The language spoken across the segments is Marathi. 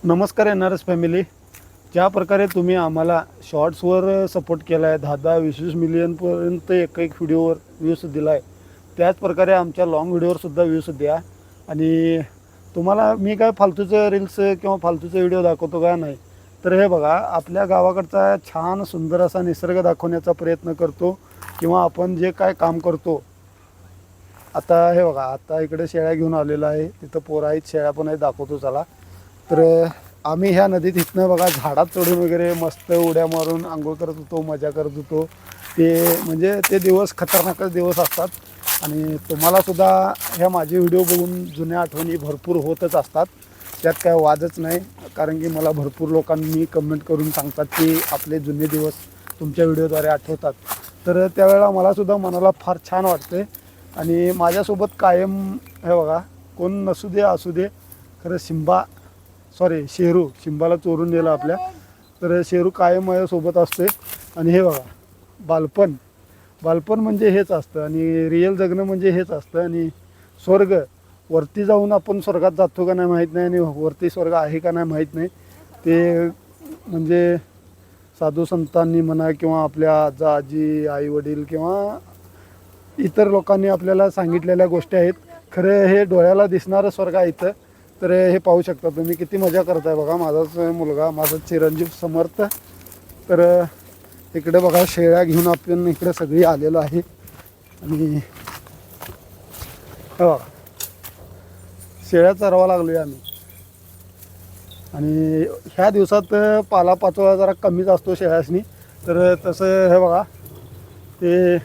नमस्कार एनआरएस फॅमिली. ज्या प्रकारे तुम्ही आम्हाला शॉर्ट्सवर सपोर्ट केला आहे, 10-20 मिलियनपर्यंत एक व्हिडिओवर व्ह्यूज दिला आहे, त्याच प्रकारे आमच्या लाँग व्हिडिओवरसुद्धा व्ह्यूज द्या. आणि तुम्हाला मी काय फालतूचं रील्स किंवा फालतूचे व्हिडिओ दाखवतो का नाही, तर हे बघा, आपल्या गावाकडचा छान सुंदर असा निसर्ग दाखवण्याचा प्रयत्न करतो किंवा आपण जे काय काम करतो. आता हे बघा, आता इकडे शेळ्या घेऊन आलेला आहे, तिथं पोरं आहेत, शेळ्या पण आहेत, दाखवतो चला. तर आम्ही ह्या नदीत इथनं बघा झाडात चढून वगैरे मस्त उड्या मारून आंघोळ करत होतो, मजा करत होतो. ते म्हणजे ते दिवस खतरनाकच दिवस असतात. आणि तुम्हालासुद्धा ह्या माझे व्हिडिओ बघून जुन्या आठवणी भरपूर होतच असतात, त्यात काय वादच नाही. कारण की मला भरपूर लोकांनी कमेंट करून सांगतात की आपले जुने दिवस तुमच्या व्हिडिओद्वारे आठवतात. तर त्यावेळेला मलासुद्धा मनाला फार छान वाटते. आणि माझ्यासोबत कायम हे बघा, कोण नसू दे असू दे, खरं शेरू शिंबाला चोरून नेलं आपल्या, तर शेरू कायम माझ्यासोबत असते. आणि हे बघा, बालपण म्हणजे हेच असतं आणि रिअल जगणं म्हणजे हेच असतं. आणि स्वर्ग, वरती जाऊन आपण स्वर्गात जातो का नाही माहीत नाही, आणि वरती स्वर्ग आहे का नाही माहीत नाही. ते म्हणजे साधू संतांनी म्हणा किंवा आपल्या आजा आजी आई वडील किंवा इतर लोकांनी आपल्याला सांगितलेल्या गोष्टी आहेत. खरं हे डोळ्याला दिसणारं स्वर्ग आहे इथं. तर हे पाहू शकता तुम्ही, किती मजा करताय बघा. माझाच मुलगा, माझा चिरंजीव समर्थ. तर इकडे बघा, शेळ्या घेऊन आपण इकडे सगळी आलेलो आहे. आणि बघा, शेळ्या चरवा लागलो आहे आम्ही. आणि ह्या दिवसात पालापाचोळा जरा कमीच असतो शेळ्यासनी. तर तसं हे बघा, ते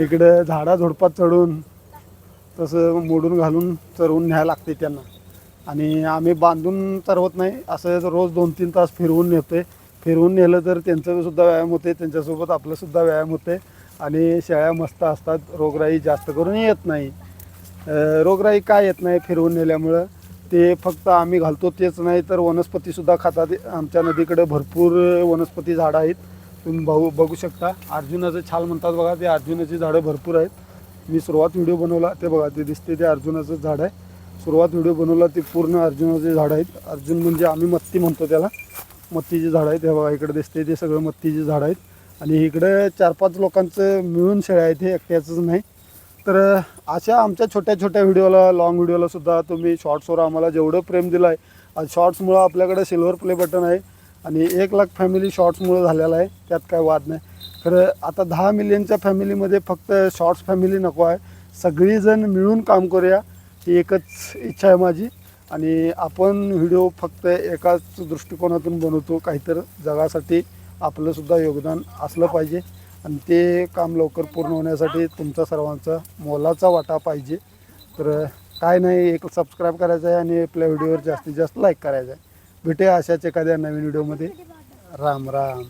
इकडे झाडाझुडपात चढून तसं मोडून घालून चरवून न्यायला लागते त्यांना. आणि आम्ही बांधून चरवत नाही, असं रोज 2-3 तास फिरवून नेतो आहे. फिरवून नेलं तर त्यांचासुद्धा व्यायाम होते, त्यांच्यासोबत आपलासुद्धा व्यायाम होते. आणि शेळ्या मस्त असतात, रोगराई जास्त करून येत नाही. रोगराई काय येत नाही फिरवून नेल्यामुळं, ते फक्त आम्ही घालतो तेच नाही तर वनस्पतीसुद्धा खातात. आमच्या नदीकडे भरपूर वनस्पती झाडं आहेत, तुम्ही बघू शकता. अर्जुनाचं छाल म्हणतात बघा, ते अर्जुनाची झाडं भरपूर आहेत. मी सुरुवात व्हिडिओ बनवला ते बघा, ते दिसते ते अर्जुनाचं झाड आहे. सुरुवात व्हिडिओ बनवला ते पूर्ण अर्जुनाचे झाड आहेत. अर्जुन म्हणजे आम्ही मत्ती म्हणतो त्याला, मत्तीचे झाड आहेत. हे बघा, इकडे दिसते ते सगळं मत्तीचे झाड आहेत. आणि इकडे 4-5 लोकांचं मिळून शेळ्या आहेत, हे एकट्याचंच नाही. तर अशा आमच्या छोट्या छोट्या व्हिडिओला, लॉंग व्हिडिओलासुद्धा तुम्ही शॉर्ट्सवर आम्हाला जेवढं प्रेम दिलं आहे, आज शॉर्ट्समुळं आपल्याकडे सिल्वर प्ले बटन आहे आणि 1,00,000 फॅमिली शॉर्ट्समुळं झालेला आहे, त्यात काय वाद नाही. खरं आता 10 मिलियनच्या फॅमिलीमध्ये फक्त शॉर्ट्स फॅमिली नको आहे, सगळीजण मिळून काम करूया, ही एकच इच्छा आहे माझी. आणि आपण व्हिडिओ फक्त एकाच दृष्टिकोनातून बनवतो, काहीतरी जगासाठी आपलंसुद्धा योगदान असलं पाहिजे. आणि ते काम लवकर पूर्ण होण्यासाठी तुमचा सर्वांचा मोलाचा वाटा पाहिजे. तर काय नाही, एक सबस्क्राईब करायचं आहे आणि आपल्या व्हिडिओवर जास्तीत जास्त लाईक करायचं आहे. भेटूया अशाच एखाद्या नवीन व्हिडिओमध्ये. राम राम.